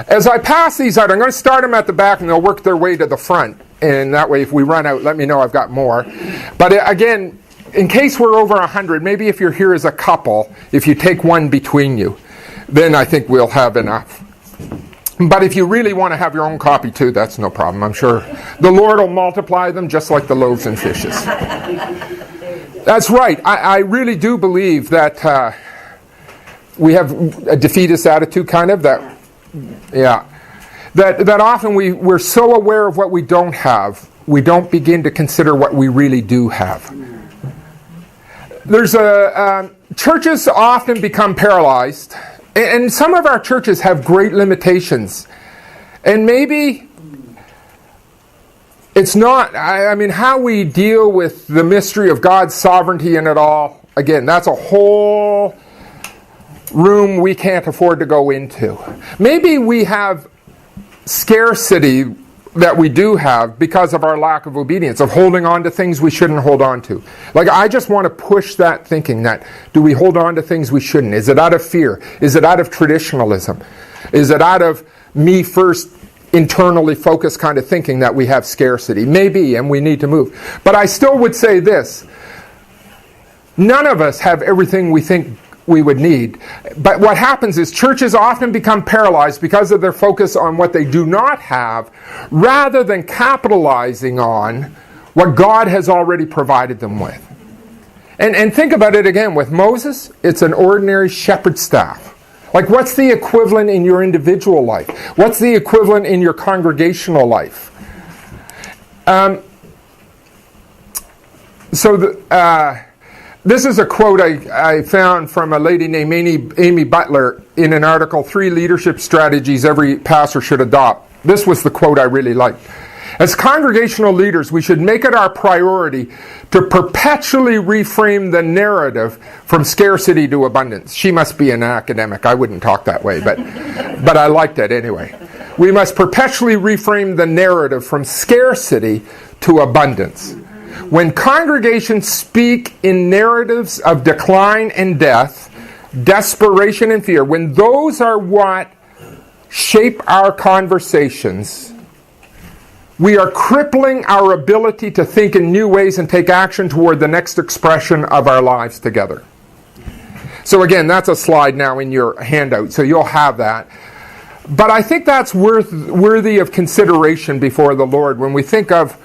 As I pass these out, I'm going to start them at the back and they'll work their way to the front. And that way, if we run out, let me know I've got more. But again, in case we're over 100, maybe if you're here as a couple, if you take one between you, then I think we'll have enough. But if you really want to have your own copy too, that's no problem. I'm sure the Lord will multiply them just like the loaves and fishes. That's right. I really do believe that we have a defeatist attitude, kind of, that often we're so aware of what we don't have, we don't begin to consider what we really do have. There's churches often become paralyzed, and some of our churches have great limitations. And maybe it's not, how we deal with the mystery of God's sovereignty in it all, again, that's a whole room we can't afford to go into. Maybe we have scarcity that we do have because of our lack of obedience, of holding on to things we shouldn't hold on to. Like, I just want to push that thinking that, do we hold on to things we shouldn't? Is it out of fear? Is it out of traditionalism? Is it out of me first, internally focused kind of thinking that we have scarcity? Maybe, and we need to move. But I still would say this. None of us have everything we think we would need. But what happens is churches often become paralyzed because of their focus on what they do not have, rather than capitalizing on what God has already provided them with. And think about it again. With Moses, it's an ordinary shepherd staff. Like, what's the equivalent in your individual life? What's the equivalent in your congregational life? This is a quote I found from a lady named Amy Butler in an article, 3 Leadership Strategies Every Pastor Should Adopt. This was the quote I really liked. As congregational leaders, we should make it our priority to perpetually reframe the narrative from scarcity to abundance. She must be an academic. I wouldn't talk that way, but I liked it anyway. We must perpetually reframe the narrative from scarcity to abundance. When congregations speak in narratives of decline and death, desperation and fear, when those are what shape our conversations, we are crippling our ability to think in new ways and take action toward the next expression of our lives together. So again, that's a slide now in your handout, so you'll have that. But I think that's worthy of consideration before the Lord when we think of,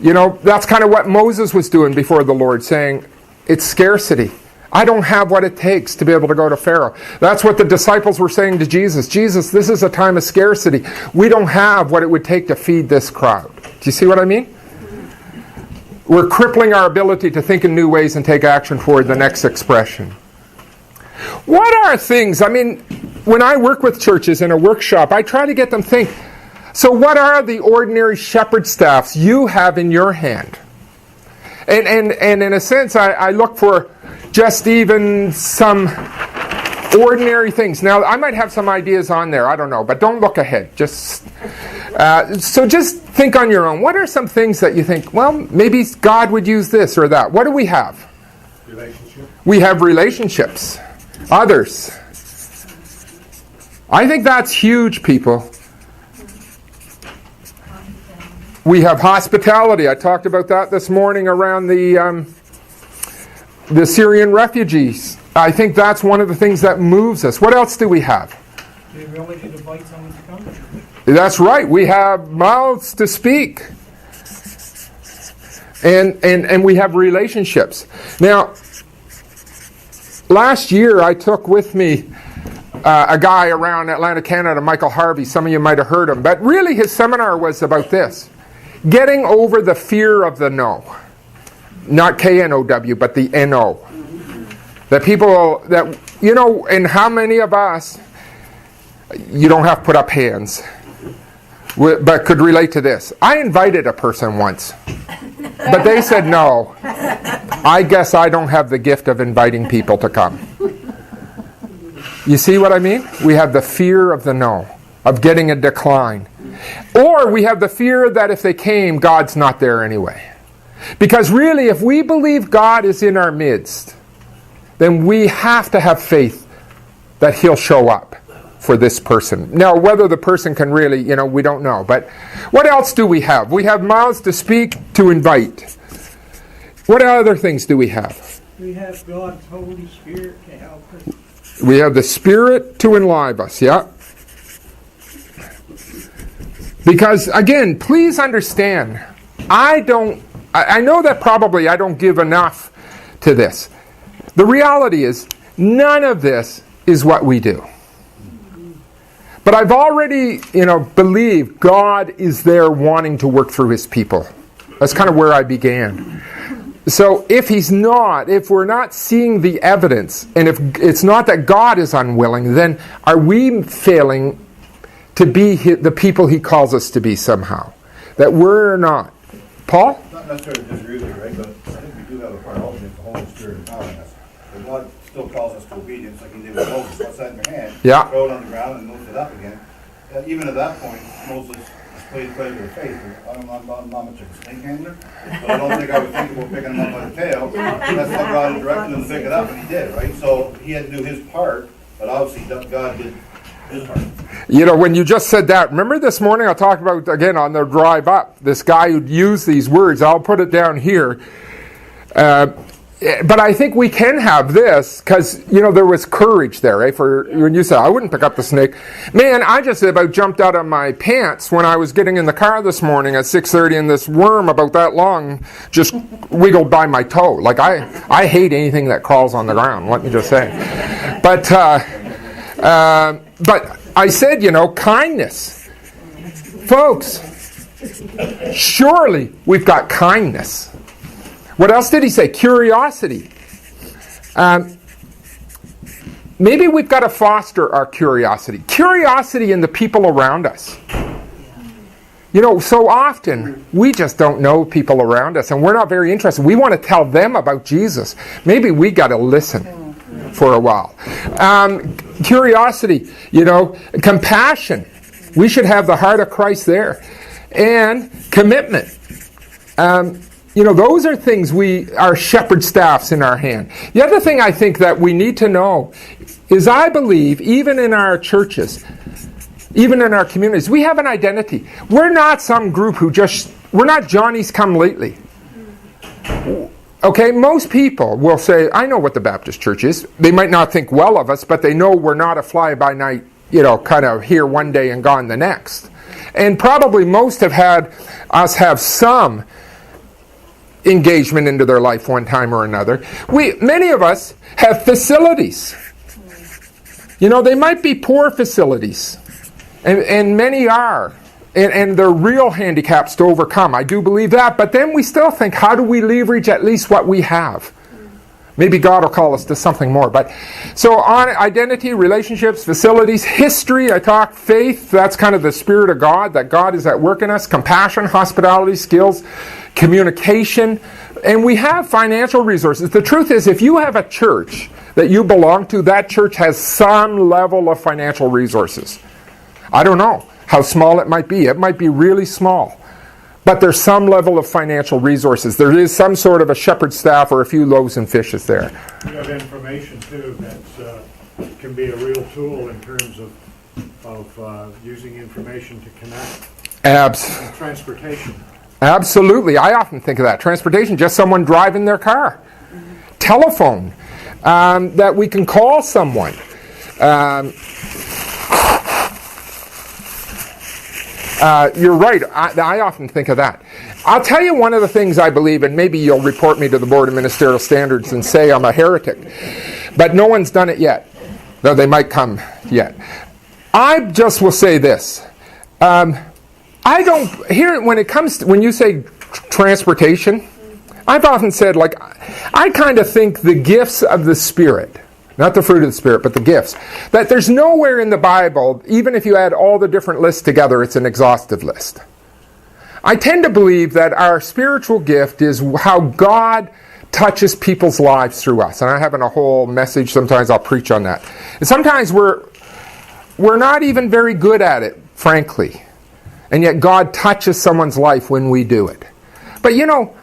that's kind of what Moses was doing before the Lord, saying, it's scarcity. I don't have what it takes to be able to go to Pharaoh. That's what the disciples were saying to Jesus. Jesus, this is a time of scarcity. We don't have what it would take to feed this crowd. Do you see what I mean? We're crippling our ability to think in new ways and take action toward the next expression. What are things, when I work with churches in a workshop, I try to get them think, so what are the ordinary shepherd staffs you have in your hand? And in a sense, I look for just even some ordinary things. Now, I might have some ideas on there, I don't know, but don't look ahead. So just think on your own. What are some things that you think, well, maybe God would use this or that? What do we have? Relationship. We have relationships. Others. I think that's huge, people. We have hospitality. I talked about that this morning around the Syrian refugees. I think that's one of the things that moves us. What else do we have? The ability to invite someone to come. That's right. We have mouths to speak. And we have relationships. Now, last year I took with me a guy around Atlantic Canada, Michael Harvey. Some of you might have heard him. But really his seminar was about this. Getting over the fear of the no. Not K-N-O-W, but the N-O. That people, and how many of us, you don't have to put up hands, but could relate to this. I invited a person once, but they said no. I guess I don't have the gift of inviting people to come. You see what I mean? We have the fear of the no, of getting a decline. Or we have the fear that if they came, God's not there anyway. Because really, if we believe God is in our midst, then we have to have faith that He'll show up. for this person. Now, whether the person can really, we don't know. But what else do we have? We have mouths to speak, to invite. What other things do we have? We have God's Holy Spirit to help us. We have the Spirit to enliven us, yeah? Because, again, please understand, I know that probably I don't give enough to this. The reality is, none of this is what we do. But I've already, believed God is there wanting to work through His people. That's kind of where I began. So if we're not seeing the evidence, and if it's not that God is unwilling, then are we failing to be the people He calls us to be somehow? That we're not. Paul? Not necessarily disagree with you, right? But I think we do have a part ultimately of the Holy Spirit empowering us. But God still calls us to obedience, like He did with Moses. What's that in your hand? Yeah. Throw it on the ground and lift it up again. Even at that point, Moses displayed quite a bit of faith. I'm not much of a snake handler, but I don't think I would think about picking him up by the tail. That's how God directed him to pick it up, and He did, right? So he had to do his part, but obviously God did his part. When you just said that, remember this morning I talked about, again, on the drive up, this guy who'd used these words. I'll put it down here. But I think we can have this, because, there was courage there, right? For when you said, I wouldn't pick up the snake. Man, I just about jumped out of my pants when I was getting in the car this morning at 6:30, and this worm about that long just wiggled by my toe. Like, I hate anything that crawls on the ground, let me just say. But I said, kindness. Folks, surely we've got kindness. What else did he say? Curiosity. Maybe we've got to foster our curiosity. Curiosity in the people around us. So often we just don't know people around us, and we're not very interested. We want to tell them about Jesus. Maybe we got to listen for a while. Curiosity, compassion. We should have the heart of Christ there. And commitment. Those are things our shepherd staffs in our hand. The other thing I think that we need to know is I believe, even in our churches, even in our communities, we have an identity. We're not some group we're not Johnny's come lately. Okay, most people will say, I know what the Baptist Church is. They might not think well of us, but they know we're not a fly-by-night, kind of here one day and gone the next. And probably most have had us have some engagement into their life one time or another. Many of us have facilities. They might be poor facilities, and many are, and they're real handicaps to overcome. I do believe that, but then we still think, how do we leverage at least what we have? Maybe God will call us to something more. But so on identity, relationships, facilities, history, I talk faith, that's kind of the Spirit of God, that God is at work in us, compassion, hospitality, skills, communication, and we have financial resources. The truth is, if you have a church that you belong to, that church has some level of financial resources. I don't know how small it might be. It might be really small. But there's some level of financial resources. There is some sort of a shepherd staff or a few loaves and fishes there. You have information, too, that can be a real tool in terms of using information to connect. Transportation. Absolutely. I often think of that. Transportation, just someone driving their car. Telephone, that we can call someone. You're right. I often think of that. I'll tell you one of the things I believe, and maybe you'll report me to the Board of Ministerial Standards and say I'm a heretic, but no one's done it yet, though they might come yet. I just will say this. I don't hear when you say transportation, I've often said, I kind of think the gifts of the Spirit, not the fruit of the Spirit, but the gifts, that there's nowhere in the Bible, even if you add all the different lists together, it's an exhaustive list. I tend to believe that our spiritual gift is how God touches people's lives through us. And I have a whole message, sometimes I'll preach on that. And sometimes we're not even very good at it, frankly. And yet God touches someone's life when we do it. But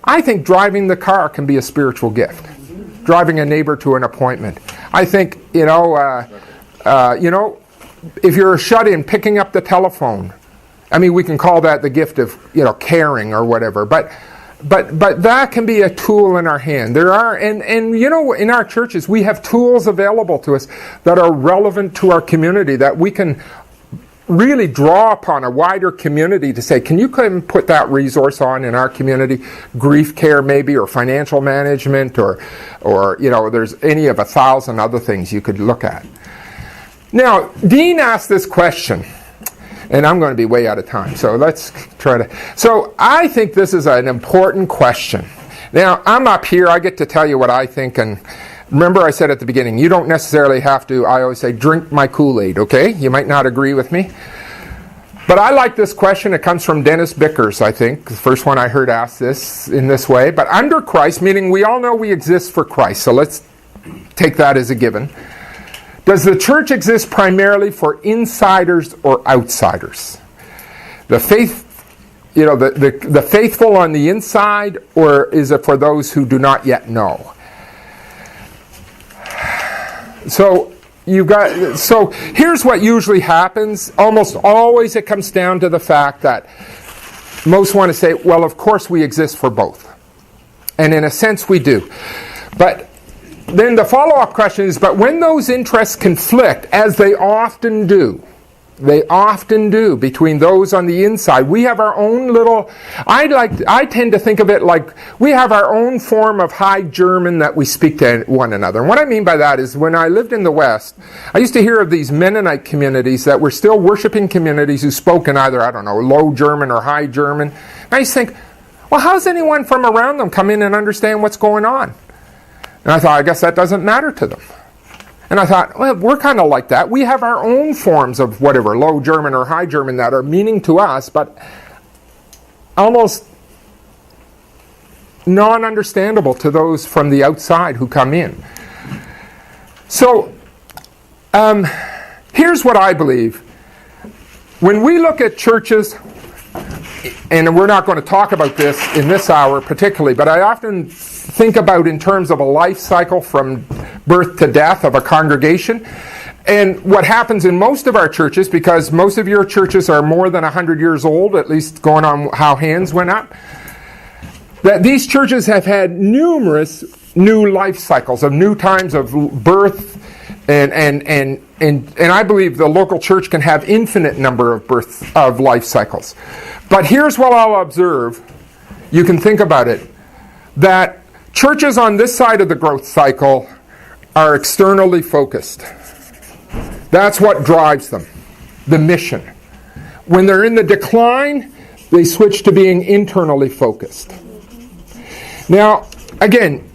I think driving the car can be a spiritual gift. Driving a neighbor to an appointment. I think, if you're shut in, picking up the telephone. I mean, we can call that the gift of, caring or whatever. But that can be a tool in our hand. There are, and in our churches, we have tools available to us that are relevant to our community, that we can really draw upon a wider community to say, can you come and put that resource on in our community? Grief care maybe, or financial management, or there's any of 1,000 other things you could look at. Now, Dean asked this question. And I'm going to be way out of time, so let's try to... So I think this is an important question. Now, I'm up here, I get to tell you what I think, and remember I said at the beginning, you don't necessarily have to, I always say, drink my Kool-Aid, okay? You might not agree with me. But I like this question. It comes from Dennis Bickers, I think. The first one I heard asked this in this way. But under Christ, meaning we all know we exist for Christ, so let's take that as a given. Does the church exist primarily for insiders or outsiders? The faithful on the inside, or is it for those who do not yet know? So here's what usually happens. Almost always it comes down to the fact that most want to say, well, of course we exist for both. And in a sense we do. But then the follow-up question is, but when those interests conflict, as they often do between those on the inside, we have our own little, I tend to think of it like we have our own form of High German that we speak to one another. And what I mean by that is, when I lived in the West, I used to hear of these Mennonite communities that were still worshiping communities who spoke in either, Low German or High German. And I used to think, well, how does anyone from around them come in and understand what's going on? And I thought, I guess that doesn't matter to them. And I thought, well, we're kind of like that. We have our own forms of whatever, Low German or High German, that are meaning to us, but almost non-understandable to those from the outside who come in. So, here's what I believe. When we look at churches, and we're not going to talk about this in this hour particularly, but I often think about in terms of a life cycle from birth to death of a congregation. And what happens in most of our churches, because most of your churches are more than 100 years old, at least going on how hands went up, that these churches have had numerous new life cycles of new times of birth, and I believe the local church can have infinite number of births of life cycles. But here's what I'll observe. You can think about it. That churches on this side of the growth cycle are externally focused. That's what drives them. The mission. When they're in the decline, they switch to being internally focused. Now, again,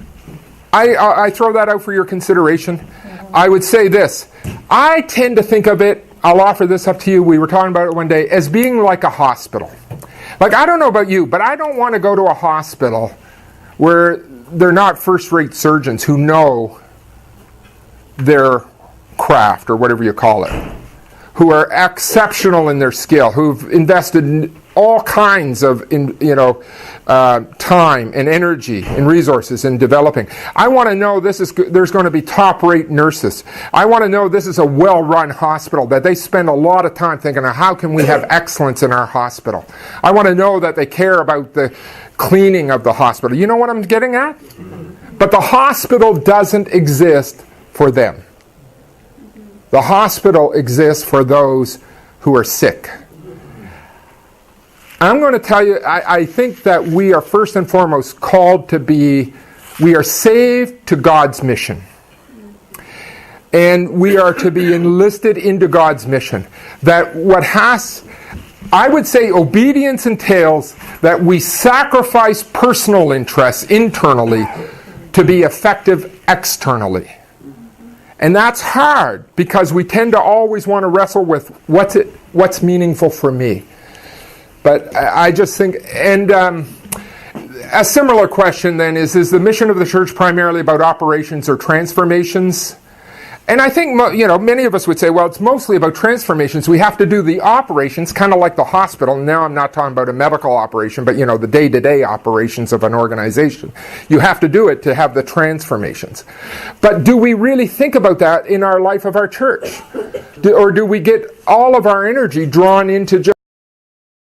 I throw that out for your consideration. I would say this. I tend to think of it, I'll offer this up to you, we were talking about it one day, as being like a hospital. Like, I don't know about you, but I don't want to go to a hospital where they're not first-rate surgeons who know their craft, or whatever you call it, who are exceptional in their skill, who've invested in all kinds of time and energy and resources in developing. I want to know there's going to be top-rate nurses. I want to know this is a well-run hospital, that they spend a lot of time thinking of how can we have excellence in our hospital. I want to know that they care about the cleaning of the hospital. You know what I'm getting at? But the hospital doesn't exist for them. The hospital exists for those who are sick. I'm going to tell you, I think that we are first and foremost called to be, we are saved to God's mission. And we are to be enlisted into God's mission. That I would say obedience entails that we sacrifice personal interests internally to be effective externally. And that's hard, because we tend to always want to wrestle with what's meaningful for me. But I just think, and a similar question then is the mission of the church primarily about operations or transformations? And I think, many of us would say, well, it's mostly about transformations. We have to do the operations, kind of like the hospital. Now I'm not talking about a medical operation, but, the day-to-day operations of an organization. You have to do it to have the transformations. But do we really think about that in our life of our church? Or do we get all of our energy drawn into just